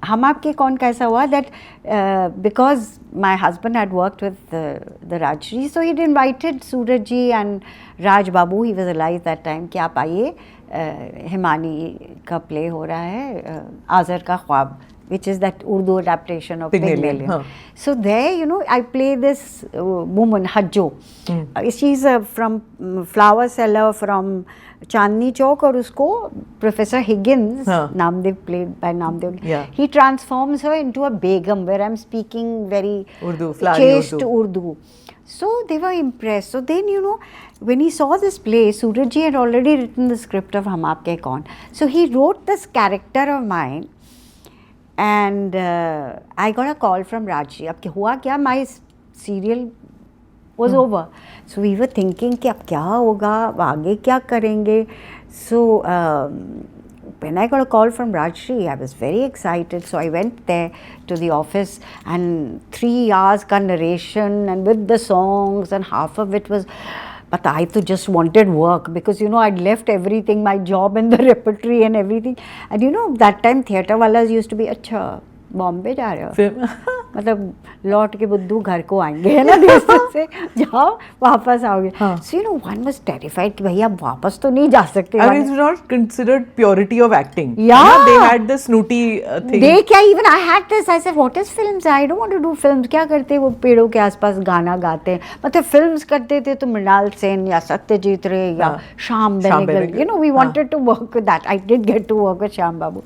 हम आपके कौन कैसा हुआ that because my husband had worked with the Rajshri, so he'd invited Suraj ji and Raj Babu, he was alive that time, कि आप आइए, हिमानी का प्ले हो रहा है, आज़र का ख्वाब, which is that Urdu adaptation of Pygmalion. Huh. So there, you know, I play this woman, Hajjo. She's from flower seller from Chandni Chowk, और उसको Professor Higgins, Namdev, played by Namdev, he transforms her into a begum, where I'm speaking very Urdu, chaste Urdu. So they were impressed. So then, you know, when he saw this play, Suraj ji had already written the script of Hum Aapke Kaun. So he wrote this character of mine, and I got a call from Rajshri. अब हुआ क्या, my serial was over. So we were thinking कि अब क्या होगा, आगे क्या करेंगे. So when I got a call from Rajshri, I was very excited. So I went there to the office, and 3 hours ka narration and with the songs, and half of it was, but I just wanted work, because you know I'd left everything, my job and the repertory and everything. And you know that time theatre वाला used to be, अच्छा बॉम्बे जा रहे हो, मतलब लौट के बुद्धू घर को आएंगे, है ना, देश से जाओ वापस आओगे. So you know, one was terrified कि भैया वापस तो नहीं जा सकते. And it's not considered purity of acting. Yeah. They had the snooty thing. They क्या, even I had this. I said, what is films? I don't want to do films. क्या करते वो पेड़ों के आसपास गाना गाते हैं, मतलब films करते थे तो मृणाल सेन या सत्यजीत रे या Shyam Benegal. You know, we wanted to work with that. I did get to work with Shyam Babu.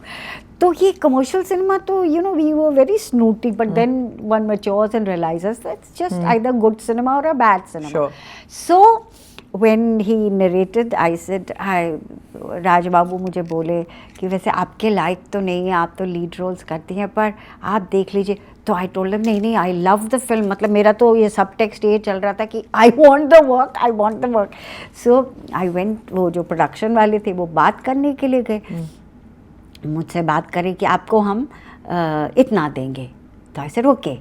तो ये commercial cinema, तो you know, we were very snooty, but then one matures and realizes that it's just either good cinema or a bad cinema. Sure. So when he narrated, I said, राज बाबू मुझे बोले कि वैसे आपके लायक तो नहीं है, आप तो लीड रोल्स करती हैं, पर आप देख लीजिए. तो आई टोल्ड हिम, नहीं आई लव द फिल्म, मतलब मेरा तो ये सब टेक्स्ट ये चल रहा था कि I want the work. So I went, वो जो प्रोडक्शन वाले थे वो बात करने के लिए गए, मुझसे बात करें कि आपको हम इतना देंगे. तो I said okay.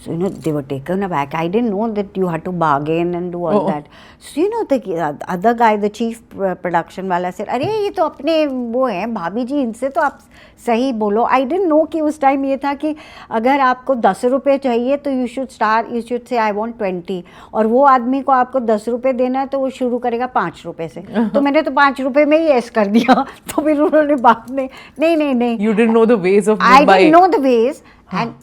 So, you know, they were taken aback. I didn't know that you had to bargain and do all that. So, you know, the other guy, the chief production wala said, अरे ये तो अपने वो हैं भाभी जी, इनसे तो आप सही बोलो. I didn't know कि उस टाइम ये था कि अगर आपको 10 रुपये चाहिए तो you should say I want 20. और वो आदमी को आपको 10 रुपये देना है तो वो शुरू करेगा 5 रुपये से. तो मैंने तो 5 रुपये में ही ऐस कर दिया. तो फिर उन्होंने बाद में नहीं. You didn't know the ways of Mumbai. I didn't know the ways. And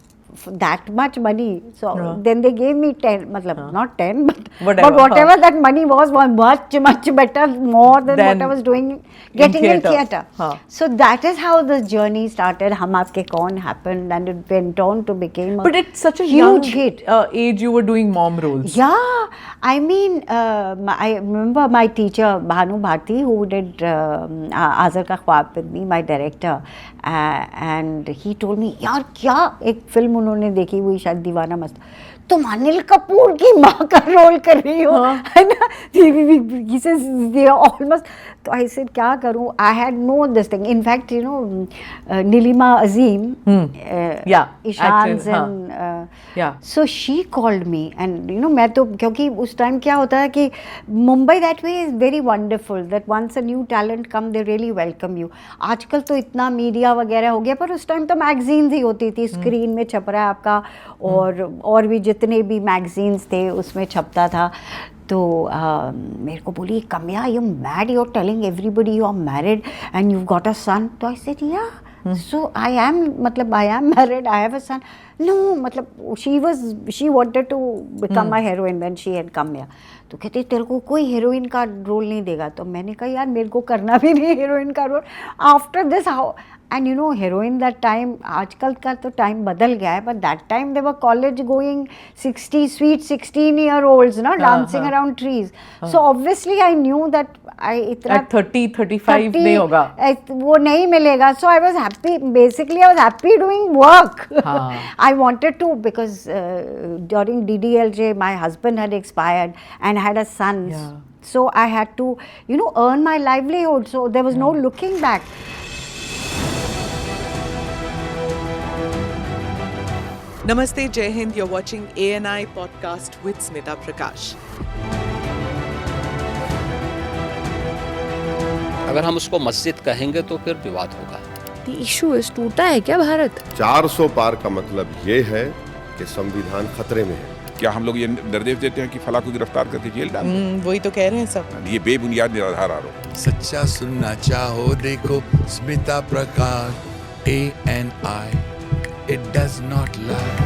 that much money, so then they gave me 10, matlab not 10, but whatever that money was much better, more than what I was doing, getting in theatre. So that is how the journey started. Hum Aapke Kaun happened, and it went on to become but it's such a huge hit. Age you were doing mom roles. Yeah, I mean, I remember my teacher Bhanu Bharti, who did Azar Ka Khwab with me, my director, and he told me, यार क्या एक film उन्होंने देखी, वही शायद दीवाना मस्त, तुम अनिल कपूर की माँ का रोल कर रही हो, है ना. He says they are almost. तो I said क्या करूँ, I had known this thing. In fact, you know, Nilima Azim, Ishan's and so she called me, and you know, मैं तो क्योंकि उस टाइम क्या होता है कि Mumbai that way is very wonderfल, that once a new talent come they really welcome you. आजकल तो इतना मीडिया वगैरह हो गया, पर उस टाइम तो मैगजीन्स ही होती थी, स्क्रीन में छप रहा है आपका, और भी जितने भी मैगजीन्स थे उसमें छपता था. तो मेरे को बोली, कम्या you mad, you are telling everybody you are married and you got a son. तो I said yeah, so I am married, I have a son. No, मतलब she wanted to become a heroine when she had come here. तो कहते तेरे को कोई heroine का role नहीं देगा. तो मैंने कहा यार मेरे को करना भी नहीं हीरोइन का role. After this how, and you know, heroine that time, आजकल का तो टाइम बदल गया है, but that time they were college going 16-year-olds ना, dancing around trees. So obviously I knew that I इतना 30-35 नहीं होगा, वो नहीं मिलेगा. So I was happy, basically I was happy doing work. I wanted to, because during DDLJ my husband had expired and had a son. So I had to, you know, earn my livelihood. So there was no looking back. Namaste, Jai Hind. You're watching ANI podcast with Smita Prakash. अगर हम उसको मस्जिद कहेंगे तो फिर विवाद होगा. The issue is, टूटा है क्या भारत? 400 पार का मतलब ये है कि संविधान खतरे में है। क्या हम लोग ये निर्देश देते हैं कि फला को गिरफ्तार करके जेल डाल दें? वही तो कह रहे हैं सब। ये बेबुनियाद निराधार आरोप। सच्चा सुनना चाहो देखो स्मिता प्रकाश ANI, it does not lie.